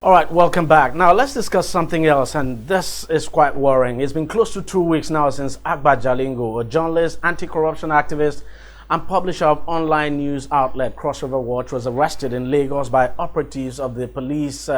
All right, welcome back. Now let's discuss something else, and this is quite worrying. It's been close to 2 weeks now since Agba Jalingo, a journalist, anti-corruption activist, and publisher of online news outlet Cross River Watch, was arrested in Lagos by operatives of the police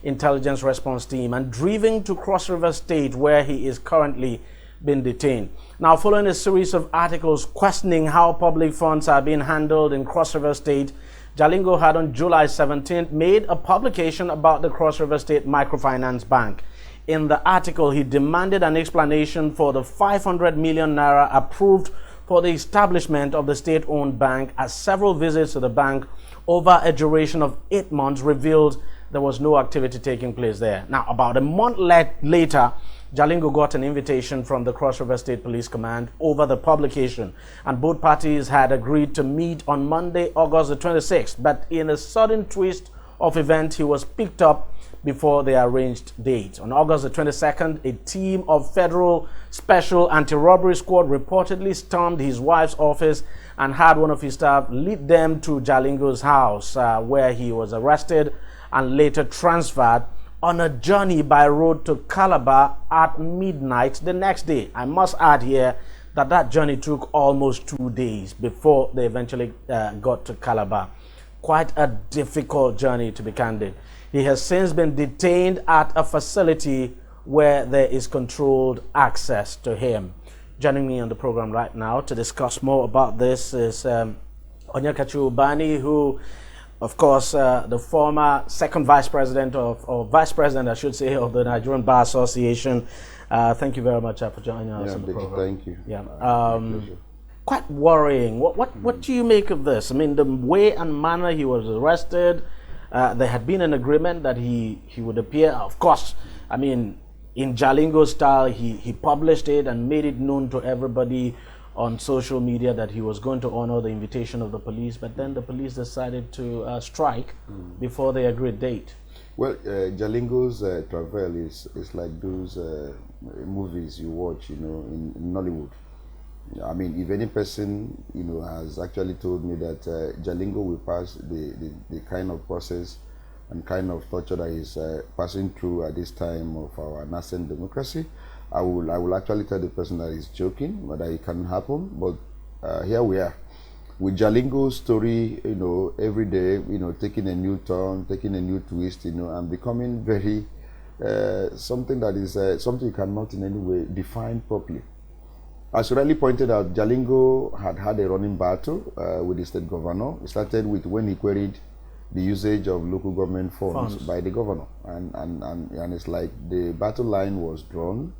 intelligence response team and driven to Cross River State, where he is currently being detained. Now, following a series of articles questioning how public funds are being handled in Cross River State, Jalingo had on July 17th made a publication about the Cross River State Microfinance Bank. In the article, he demanded an explanation for the 500 million naira approved for the establishment of the state-owned bank, as several visits to the bank over a duration of 8 months revealed there was no activity taking place there. Now, about a month later, Jalingo got an invitation from the Cross River State Police Command over the publication, and both parties had agreed to meet on Monday, August the 26th. But in a sudden twist of events, he was picked up before the arranged date. On August the 22nd, a team of Federal Special Anti-Robbery Squad reportedly stormed his wife's office and had one of his staff lead them to Jalingo's house, where he was arrested and later transferred on a journey by road to Calabar at midnight the next day. I must add here that that journey took almost 2 days before they eventually got to Calabar. Quite a difficult journey, to be candid. He has since been detained at a facility where there is controlled access to him. Joining me on the program right now to discuss more about this is Onyekachi Ubani, who, of course, the former second vice president or vice president, I should say, of the Nigerian Bar Association. Thank you very much for joining us on the program. Thank you. Yeah. Quite worrying. What do you make of this? I mean, the way and manner he was arrested, there had been an agreement that he would appear. Of course, I mean, in Jalingo style, he published it and made it known to everybody on social media that he was going to honor the invitation of the police, but then the police decided to strike before the agreed date. Well, Jalingo's travel is like those movies you watch, in Nollywood. I mean, if any person, has actually told me that Jalingo will pass the kind of process and kind of torture that he's passing through at this time of our nascent democracy, I will actually tell the person that he's joking, but that it can happen. But here we are with Jalingo's story, every day, taking a new turn, taking a new twist, and becoming very something that is something you cannot in any way define properly. As you rightly pointed out, Jalingo had a running battle with the state governor. It started with when he queried the usage of local government funds by the governor, and it's like the battle line was drawn.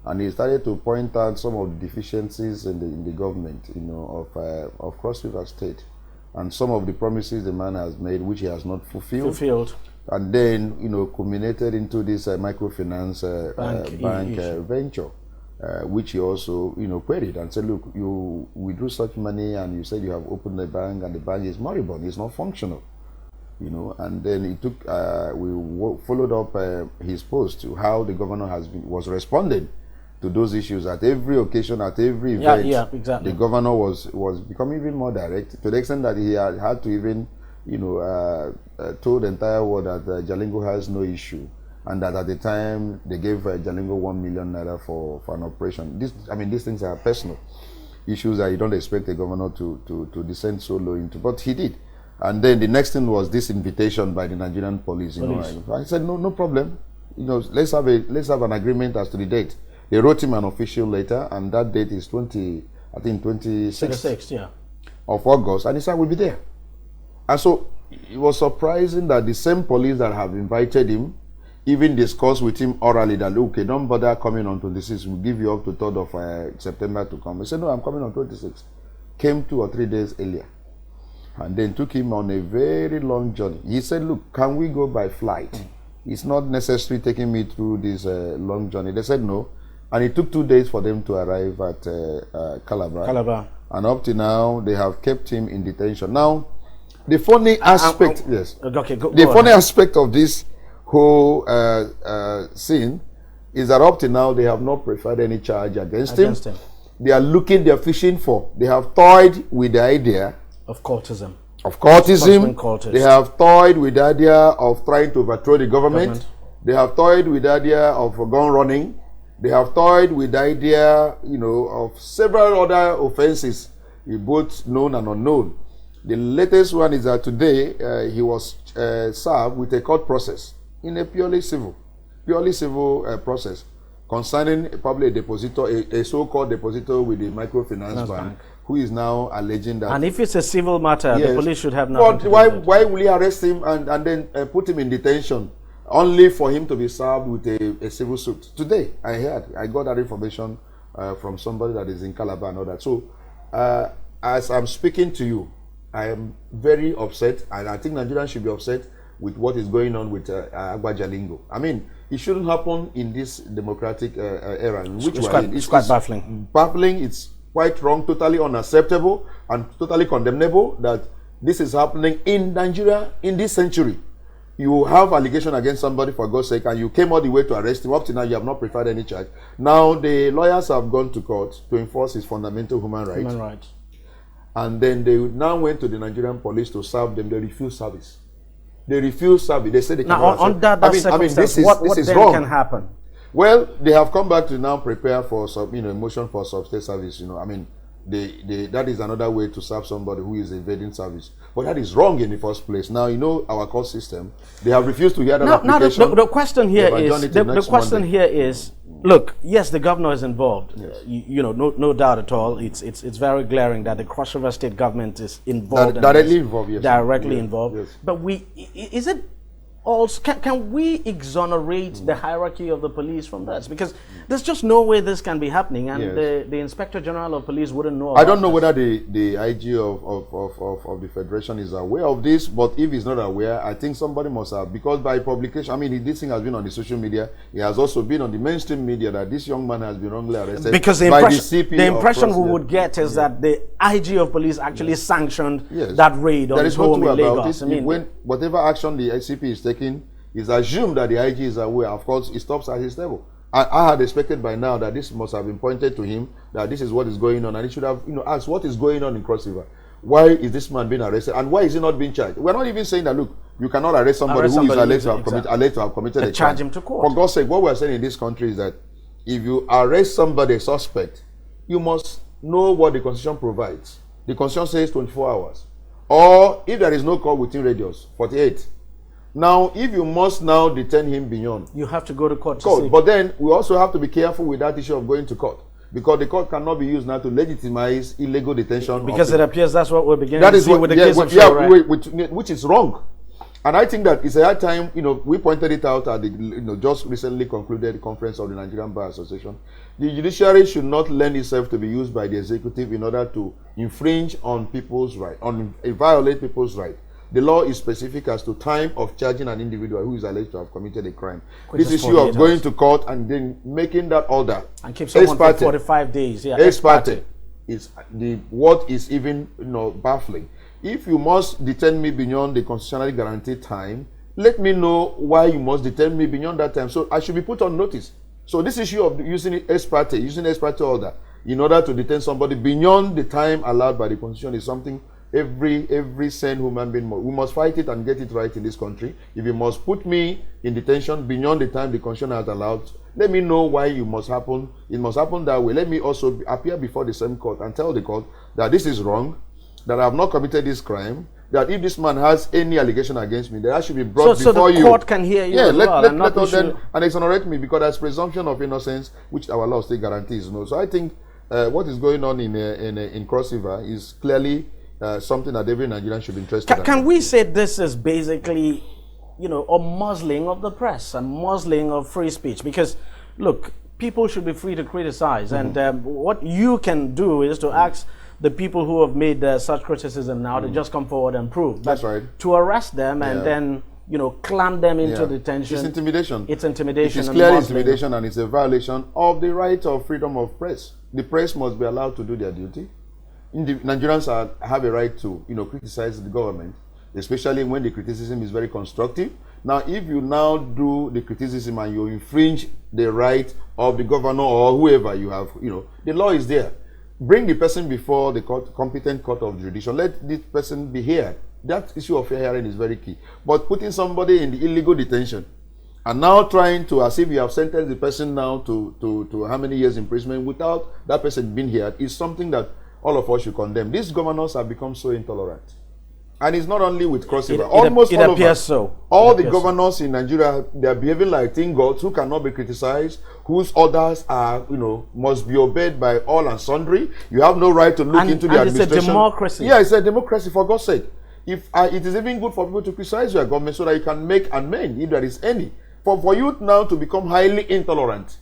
And he started to point out some of the deficiencies in the government, of Cross River State, and some of the promises the man has made, which he has not fulfilled. And then, culminated into this microfinance bank venture, which he also, queried and said, look, you withdrew such money, and you said you have opened the bank, and the bank is moribund, it's not functional. And then he took, we followed up his post to how the governor was responding to those issues at every occasion, at every event. Yeah, exactly. The governor was becoming even more direct, to the extent that he had to even, told the entire world that Jalingo has no issue, and that at the time they gave Jalingo 1 million naira for an operation. These things are personal issues that you don't expect a governor to descend so low into, but he did. And then the next thing was this invitation by the Nigerian police. I said, no problem. Let's have an agreement as to the date. They wrote him an official letter, and that date is 26th of August, and he said, we'll be there. And so it was surprising that the same police that have invited him even discussed with him orally that, okay, don't bother coming on 26th, we'll give you up to 3rd of September to come. He said, no, I'm coming on 26th. Came 2 or 3 days earlier, and then took him on a very long journey. He said, look, can we go by flight? It's not necessary taking me through this long journey. They said no. And it took 2 days for them to arrive at Calabar. And up to now, they have kept him in detention. Now, the funny aspect, aspect of this whole scene is that up to now, they have not preferred any charge against him. They are fishing for. They have toyed with the idea of courtism. of cultism. Cultist. They have toyed with the idea of trying to overthrow the government. They have toyed with the idea of gun running. They have toyed with the idea, of several other offenses, both known and unknown. The latest one is that today he was served with a court process in a purely civil process concerning probably a depositor, a so-called depositor with the microfinance bank, who is now alleging that. And if it's a civil matter, yes, the police should have nothing to do why with it. why will he arrest him and then put him in detention, only for him to be served with a civil suit? Today, I got that information from somebody that is in Calabar and all that. So, as I'm speaking to you, I am very upset, and I think Nigerians should be upset with what is going on with Agba Jalingo. I mean, it shouldn't happen in this democratic era in which it's quite baffling. Baffling. It's quite wrong, totally unacceptable, and totally condemnable that this is happening in Nigeria in this century. You have allegation against somebody, for God's sake, and you came all the way to arrest him. Up to now, you have not preferred any charge. Now, the lawyers have gone to court to enforce his fundamental human rights. And then they now went to the Nigerian police to serve them. They refused service. They say they cannot. Now, under that circumstance, what then wrong. can happen? Well, they have come back to now prepare for motion for substance service. I mean, that is another way to serve somebody who is evading service. But that is wrong in the first place. Now, our court system, they have refused to hear that application. Now, the question here is, look, yes, the governor is involved. Yes. No doubt at all. It's very glaring that the Cross River State government is involved. Directly involved, yes. Directly involved. Yes. But is it also, can we exonerate the hierarchy of the police from this? Because there's just no way this can be happening, and the Inspector General of Police wouldn't know about I don't know whether the IG of the Federation is aware of this, but if he's not aware, I think somebody must have, because by publication, I mean, this thing has been on the social media, it has also been on the mainstream media that this young man has been wrongly arrested. Because the impression we would get is that the IG of Police actually sanctioned that raid on his home in Lagos. When whatever action the ICP is taking, is assumed that the IG is aware. Of course, it stops at his level. I had expected by now that this must have been pointed to him, that this is what is going on, and he should have asked what is going on in Cross River. Why is this man being arrested, and why is he not being charged? We're not even saying that, look, you cannot arrest somebody who is alleged to have committed a crime. Charge him to court. For God's sake, what we're saying in this country is that if you arrest somebody, a suspect, you must know what the Constitution provides. The Constitution says 24 hours. Or if there is no court within radius, 48. Now, if you must now detain him beyond, you have to go to court. But then we also have to be careful with that issue of going to court, because the court cannot be used now to legitimize illegal detention. Because it appears that's what we're beginning to see with the case of which is wrong. And I think that it's a hard time. We pointed it out at the just recently concluded conference of the Nigerian Bar Association. The judiciary should not lend itself to be used by the executive in order to infringe on people's right, violate people's right. The law is specific as to time of charging an individual who is alleged to have committed a crime. This issue of going to court and then making that order and keep someone for 45 days. Ex parte is what is even baffling. If you must detain me beyond the constitutionally guaranteed time, let me know why you must detain me beyond that time. So I should be put on notice. So this issue of using ex parte order in order to detain somebody beyond the time allowed by the Constitution is something every sane human being we must fight it and get it right in this country. If you must put me in detention beyond the time the Constitution has allowed, let me know why it must happen that way. Let me also appear before the same court and tell the court that this is wrong, that I have not committed this crime, that if this man has any allegation against me, that should be brought before you. So the court can hear you. Let us then and exonerate me, because there's presumption of innocence which our law still guarantees. So I think what is going on in Cross River is clearly something that every Nigerian should be interested in. Can we say this is basically, a muzzling of the press and muzzling of free speech? Because, look, people should be free to criticize, and what you can do is to ask the people who have made such criticism now to just come forward and prove. That's right. To arrest them and then, clamp them into detention. It's intimidation. It's intimidation. It's clearly intimidation, and it's a violation of the right of freedom of press. The press must be allowed to do their duty. Nigerians have a right to, criticize the government, especially when the criticism is very constructive. Now, if you now do the criticism and you infringe the right of the governor or whoever you have, the law is there. Bring the person before the competent court of jurisdiction. Let this person be heard. That issue of fair hearing is very key. But putting somebody in the illegal detention and now trying to, as if you have sentenced the person now to how many years imprisonment without that person being here, is something that all of us should condemn. These governors have become so intolerant. And it's not only with Cross River. Almost all of us, all the governors in Nigeria, they are behaving like tin gods who cannot be criticized, whose orders are, must be obeyed by all and sundry. You have no right to look into the administration. It's a democracy. Yeah, it's a democracy, for God's sake. If it is even good for people to criticize your government so that you can make amends, if there is any. For you now to become highly intolerant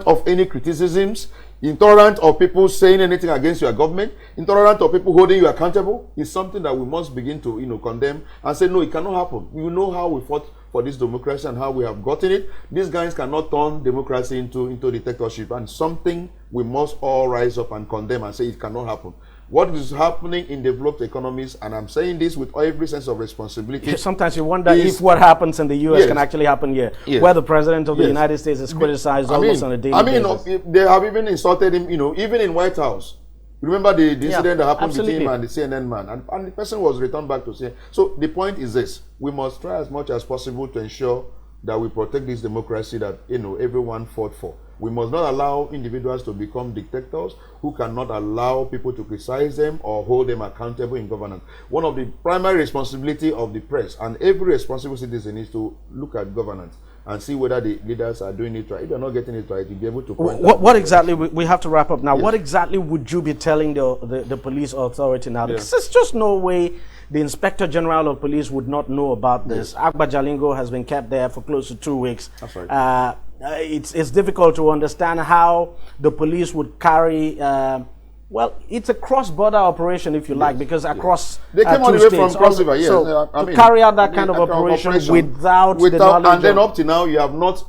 of any criticisms, intolerant of people saying anything against your government, intolerant of people holding you accountable, is something that we must begin to condemn and say, no, it cannot happen. You know how we fought for this democracy and how we have gotten it. These guys cannot turn democracy into dictatorship, and something we must all rise up and condemn and say it cannot happen. What is happening in developed economies, and I'm saying this with every sense of responsibility. Sometimes you wonder if what happens in the U.S. can actually happen here, where the president of the United States is criticized almost on a daily basis. They have even insulted him, even in White House. Remember the incident that happened between him and the CNN man, and the person was returned back to CNN. So the point is this: we must try as much as possible to ensure that we protect this democracy that everyone fought for. We must not allow individuals to become dictators who cannot allow people to criticize them or hold them accountable in governance. One of the primary responsibility of the press and every responsible citizen is to look at governance and see whether the leaders are doing it right. If they're not getting it right, you'll be able to point out. What exactly, we have to wrap up now, what exactly would you be telling the police authority now? Because there's just no way the Inspector General of Police would not know about this. Agba Jalingo has been kept there for close to 2 weeks. That's right. It's difficult to understand how the police would carry, it's a cross-border operation, if you like, because across they came all the way from Cross River, yes. So to carry out that kind of operation without the knowledge and then up to now, you have not,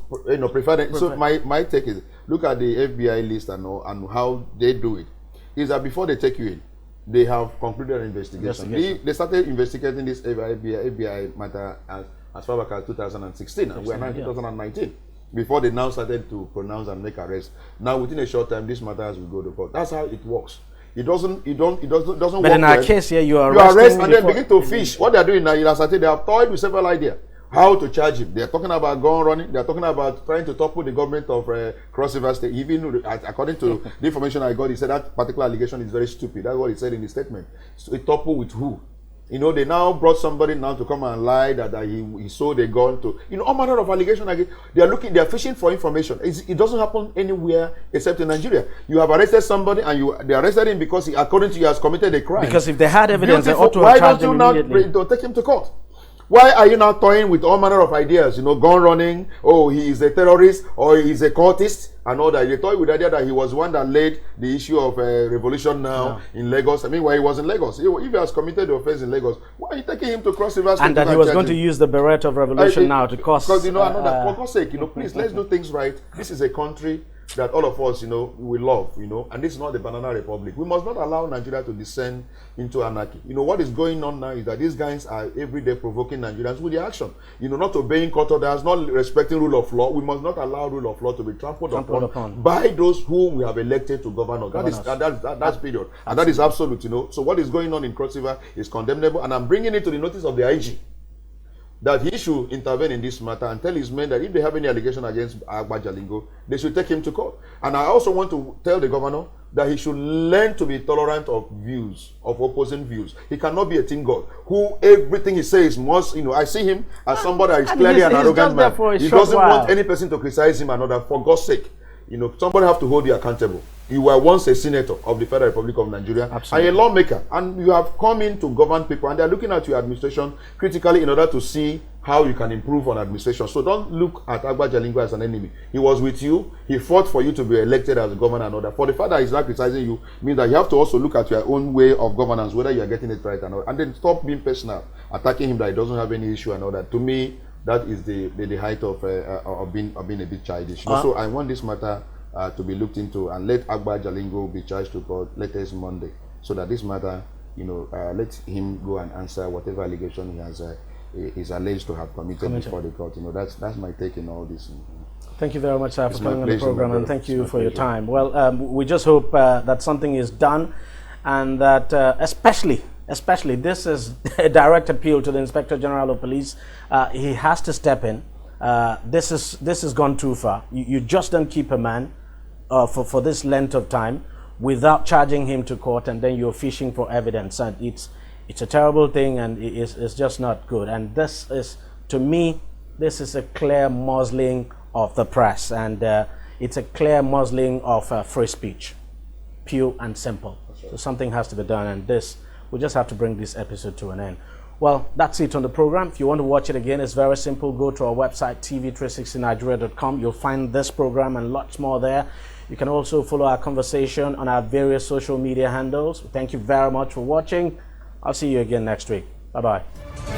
preferred it. So my take is, look at the FBI list and how they do it. Is that before they take you in, they have concluded an investigation. They started investigating this FBI matter as far back as 2016, and we are now in 2019. Before they now started to pronounce and make arrests. Now within a short time, this matter will go to court. That's how it works. It doesn't work. But in our case here, you arrest and then begin to fish. What they are doing now, they have toyed with several ideas how to charge him. They are talking about gun running. They are talking about trying to topple the government of Cross River State. Even according to the information I got, he said that particular allegation is very stupid. That's what he said in the statement. So it topple with who? They now brought somebody now to come and lie that he sold a gun to, all manner of allegations. They are fishing for information. It doesn't happen anywhere except in Nigeria. You have arrested somebody and they arrested him because according to you, has committed a crime. Because if they had evidence, they ought to have charged him immediately. Why don't you now take him to court? Why are you now toying with all manner of ideas? Gun running, he is a terrorist, or he is a cultist, and all that. They toy with the idea that he was one that led the issue of revolution now in Lagos. I mean, while he was in Lagos, if he has committed the offense in Lagos, why are you taking him to Cross River State? And that he was going to use the beret of revolution now to cause... Because, for God's sake, please, let's do things right. This is a country that all of us, we love, and this is not the banana republic. We must not allow Nigeria to descend into anarchy. What is going on now is that these guys are every day provoking Nigerians with their action. Not obeying court orders, not respecting rule of law. We must not allow rule of law to be trampled upon by those who we have elected to govern us. That's period. And that is absolute, So what is going on in Cross River is condemnable, and I'm bringing it to the notice of the IG. That he should intervene in this matter and tell his men that if they have any allegation against Agba Jalingo, they should take him to court. And I also want to tell the governor that he should learn to be tolerant of views, of opposing views. He cannot be a tin god who everything he says must, I see him as somebody that is clearly an arrogant man. He doesn't want any person to criticize him and all that. For God's sake, somebody have to hold you accountable. You were once a senator of the Federal Republic of Nigeria. Absolutely. And a lawmaker, and you have come in to govern people, and they are looking at your administration critically in order to see how you can improve on administration. So don't look at Agba Jalingo as an enemy. He was with you. He fought for you to be elected as a governor and all that. For the fact that he's not criticizing you means that you have to also look at your own way of governance, whether you are getting it right or not, and then stop being personal, attacking him that he doesn't have any issue and all that. To me, that is the height of being a bit childish. So I want this matter to be looked into, and let Agba Jalingo be charged to court latest Monday, so that this matter, let him go and answer whatever allegation he has is alleged to have committed before the court. That's my take in all this. Thank you very much, sir, for coming on the program, and thank you for your time. Well, we just hope that something is done, and that especially especially this is a direct appeal to the Inspector General of Police. He has to step in. This has gone too far. You just don't keep a man for this length of time without charging him to court, and then you're fishing for evidence. And it's a terrible thing, and it's just not good. And this is, to me, this is a clear muzzling of the press, and it's a clear muzzling of free speech, pure and simple. So something has to be done, and we just have to bring this episode to an end. Well, that's it on the program. If you want to watch it again, it's very simple. Go to our website, tv360nigeria.com. You'll find this program and lots more there. You can also follow our conversation on our various social media handles. Thank you very much for watching. I'll see you again next week. Bye-bye.